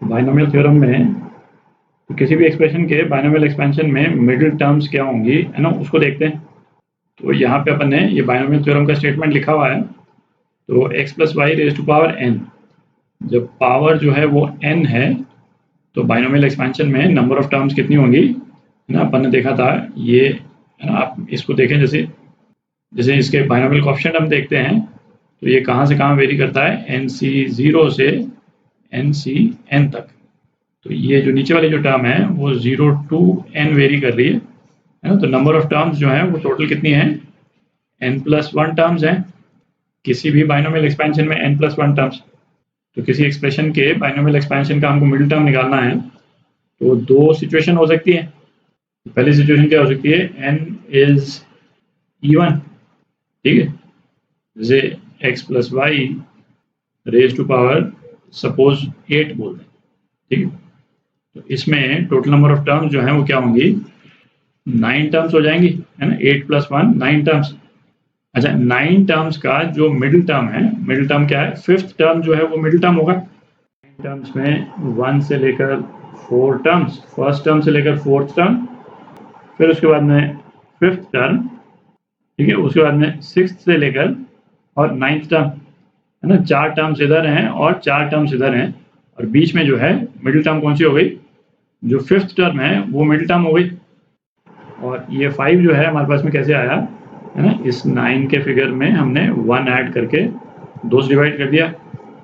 Binomial theorem में तो किसी भी एक्सप्रेशन के बाइनोमियल एक्सपेंशन में मिडिल टर्म्स क्या होंगी, है ना, उसको देखते हैं। तो यहाँ पे अपन ने ये बाइनोमियल थ्योरम का स्टेटमेंट लिखा हुआ है। तो x plus y raise to power n, जब पावर जो है वो n है तो बाइनोमियल एक्सपेंशन में नंबर ऑफ टर्म्स कितनी होंगी, है ना, अपन ने देखा था ये, है ना। आप इसको देखें, जैसे जैसे इसके बाइनोमियल कोएफिशिएंट हम देखते हैं तो ये कहाँ से कहाँ वेरी करता है, NC0 से NCn तक। तो ये जो नीचे वाली जो टर्म है वो 0 to n वेरी कर रही है ना। तो नंबर ऑफ टर्म्स जो है वो टोटल कितनी है, n+1 टर्म्स हैं किसी भी बाइनोमियल एक्सपेंशन में, n+1 टर्म्स। तो किसी एक्सप्रेशन के बाइनोमियल एक्सपेंशन का हमको मिडिल टर्म निकालना है तो दो सिचुएशन हो सकती है। पहली सिचुएशन क्या हो सकती है, n इज इवन, ठीक है, जैसे x plus y raise to power suppose 8 बोल दें, ठीक है। तो इसमें टोटल नंबर ऑफ टर्म्स जो है वो क्या होंगी, 9 टर्म्स हो जाएंगी, है ना। 8 + 1 9 टर्म्स। अच्छा, 9 टर्म्स का जो मिडिल टर्म है, मिडिल टर्म क्या है, फिफ्थ टर्म जो है वो मिडिल टर्म होगा। 9 टर्म्स में 1 से लेकर 4 टर्म्स, फर्स्ट टर्म से लेकर फोर्थ टर्म, फिर उसके बाद में फिफ्थ टर्म, ठीक है, उसके बाद में सिक्स्थ से लेकर और 9th टर्म, है ना। 4 टर्म्स इधर हैं और 4 टर्म्स इधर हैं, और बीच में जो है मिडिल टर्म कौन सी हो गई, जो फिफ्थ टर्म है वो मिडिल टर्म हो गई। और ये 5 जो है हमारे पास में कैसे आया, है ना, इस 9 के फिगर में हमने 1 ऐड करके 2 से डिवाइड कर दिया,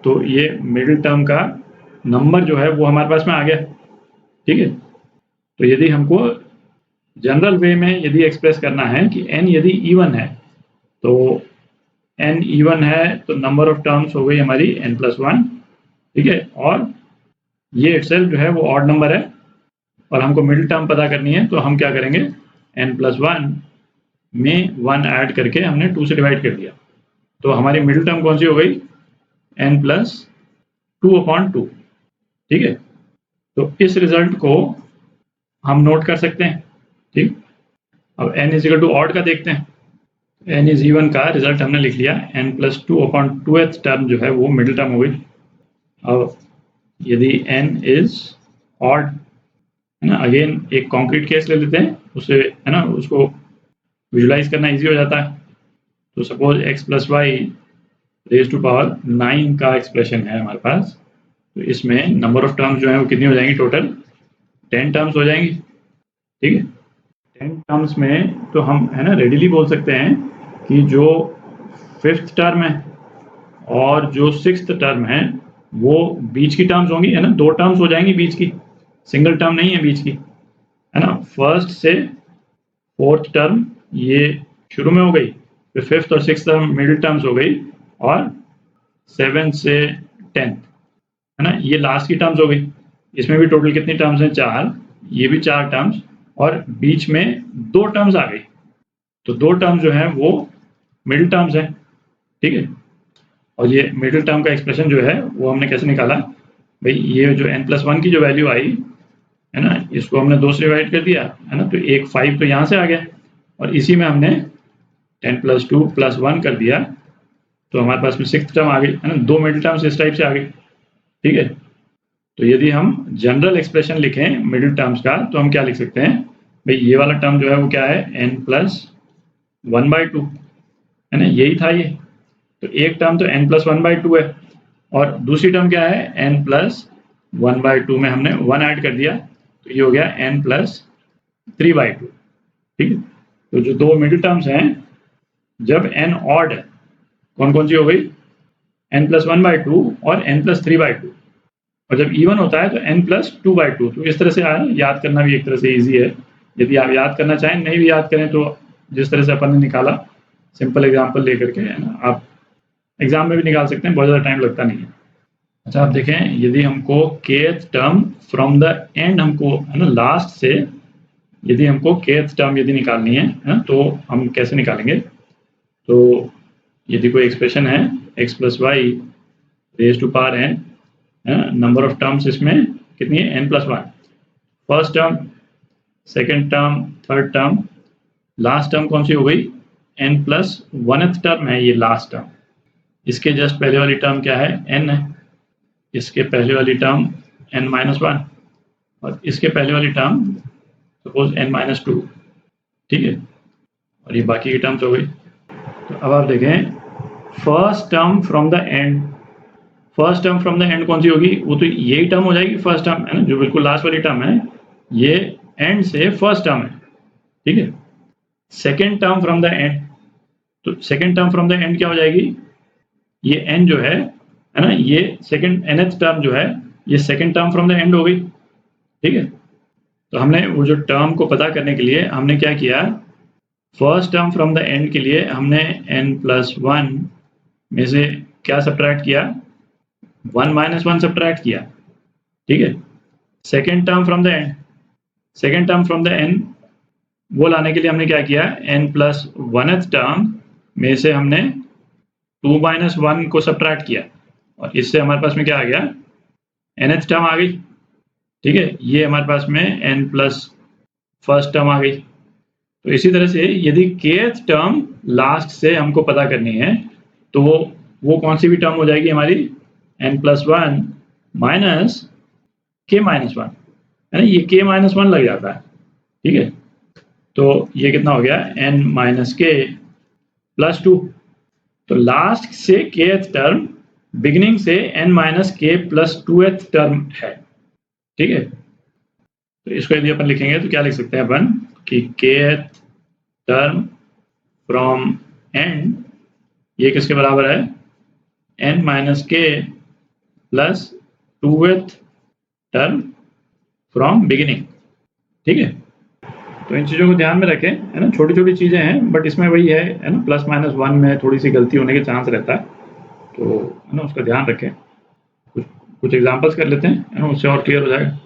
तो ये मिडिल टर्म का नंबर जो है वो हमारे पास में आ गया, ठीक है। तो यदि हमको जनरल वे में यदि एक्सप्रेस करना है कि n यदि इवन है, तो n इवन है तो नंबर ऑफ टर्म्स हो गई हमारी n+1, ठीक है। और ये इटसेल्फ जो है वो ऑड नंबर है और हमको मिडिल टर्म पता करनी है, तो हम क्या करेंगे, n+1 में 1 ऐड करके हमने 2 से डिवाइड कर दिया, तो हमारी मिडिल टर्म कौन सी हो गई, n+2/2, ठीक है। तो इस रिजल्ट को हम नोट कर सकते हैं, ठीक। अब n इज टू ऑड का देखते हैं, n इज इवन का रिजल्ट हमने लिख लिया, n+2/2th टर्म जो है वो मिडिल टर्म हो गई। अब यदि n इज ऑड, है ना, अगेन एक कॉन्क्रीट केस ले लेते हैं, उसे, है ना, उसको विजुलाइज करना इजी हो जाता है। तो suppose x plus y raise to power 9 का एक्सप्रेशन है हमारे पास, तो इसमें नंबर ऑफ टर्म्स जो है वो कितनी हो जाएंगी, टोटल 10 टर्म्स हो जाएंगी, ठीक है। 10 टर्म्स में तो हम, है ना, रेडिली बोल सकते हैं कि जो फिफ्थ टर्म है और जो सिक्स्थ टर्म है वो बीच की टर्म्स होंगी, है ना, 2 टर्म्स हो जाएंगी बीच की, सिंगल टर्म नहीं है बीच की, है ना। फर्स्ट से फोर्थ टर्म ये शुरू में हो गई, फिर फिफ्थ और सिक्स्थ टर्म मिडिल टर्म्स हो गई, और 7 से 10th, है ना, ये लास्ट की टर्म्स हो गई। इसमें भी टोटल कितनी टर्म्स हैं, 4, ये भी 4 टर्म्स, और बीच में 2 टर्म्स आ गई, तो 2 टर्म्स जो है वो मिडिल टर्म्स हैं, ठीक है। और ये मिडिल टर्म का एक्सप्रेशन जो है वो हमने कैसे निकाला, भाई ये जो n+1 की जो वैल्यू आई, है ना, इसको हमने 2 से डिवाइड कर दिया, है ना, तो एक 5 तो यहाँ से आ गया, और इसी में हमने 10+2 + 1 कर दिया, तो हमारे पास में सिक्स्थ टर्म आ गई, है ना, 2 मिडिल टर्म्स इस टाइप से आ गई, ठीक है। तो यदि हम जनरल एक्सप्रेशन लिखें मिडिल टर्म्स का, तो हम क्या लिख सकते हैं, भाई ये वाला टर्म जो है वो क्या है, n+1/2, है ना, यही था ये। तो एक टर्म तो n+1/2 है, और दूसरी टर्म क्या है, n+1/2 में हमने 1 ऐड कर दिया, तो ये हो गया n+3/2, ठीक है। तो जो 2 मिडिल टर्म्स हैं, जब n ऑड है, कौन कौन सी हो गई, n+1/2 और n+3/2, और जब इवन होता है तो n+2/2। तो इस तरह से आया, याद करना भी एक तरह से ईजी है। यदि आप याद करना चाहें, नहीं भी याद करें, तो जिस तरह से अपन ने निकाला सिंपल एग्जाम्पल लेकर के, है ना, आप एग्जाम में भी निकाल सकते हैं, बहुत ज़्यादा टाइम लगता नहीं है। अच्छा, आप देखें, यदि हमको kth term from the and, हमको, है ना, लास्ट से यदि हमको kth टर्म यदि निकालनी है ना, तो हम कैसे निकालेंगे। तो यदि कोई एक्सप्रेशन है x plus y raise to power n, number of terms इसमें कितनी है, n+1, first term, second term, third term, last term कौन सी हो गई, n+1th टर्म है ये लास्ट टर्म। इसके जस्ट पहले वाली टर्म क्या है, n है, इसके पहले वाली टर्म n-1 और इसके पहले वाली टर्म सपोज n-2, ठीक है, और ये बाकी की टर्म्स हो गई। तो अब आप देखें first term from the and, first term from the and कौन सी होगी? वो तो यही टर्म हो जाएगी, फर्स्ट टर्म है ना, जो बिल्कुल लास्ट वाली टर्म है, ये एंड से फर्स्ट टर्म है, ठीक है। Second term from the end, तो second term from the end क्या हो जाएगी? ये n जो है ना, ये सेकेंड nth टर्म जो है, ये second term from the and हो गई, ठीक है। तो हमने वो जो टर्म को पता करने के लिए हमने क्या किया, first term from the and के लिए हमने n+1 में से क्या सब्ट्रैक्ट किया? 1 - 1 सब्ट्रैक्ट किया, ठीक है। Second term from the and, second term from the and वो लाने के लिए हमने क्या किया, n+1th टर्म में से हमने 2 - 1 को सब्ट्रैक्ट किया और इससे हमारे पास में क्या आ गया, nth टर्म आ गई, ठीक है। ये हमारे पास में n+1 टर्म आ गई। तो इसी तरह से यदि kth टर्म लास्ट से हमको पता करनी है तो वो कौन सी भी टर्म हो जाएगी हमारी, n+1 माइनस k-1, है ना, ये k-1 लग जाता है, ठीक है। तो ये कितना हो गया, n - k+2। तो लास्ट से kth टर्म बिगिनिंग से n - k+2th टर्म है, ठीक है। तो इसको यदि अपन लिखेंगे तो क्या लिख सकते हैं अपन कि kth टर्म फ्रॉम एंड ये किसके बराबर है, n - k+2th term from beginning, ठीक है। तो इन चीज़ों को ध्यान में रखें, है ना, छोटी छोटी चीज़ें हैं बट इसमें वही है ना, +-1 में थोड़ी सी गलती होने के चांस रहता है, तो है ना उसका ध्यान रखें। कुछ एग्जांपल्स कर लेते हैं, है ना, उससे और क्लियर हो जाएगा।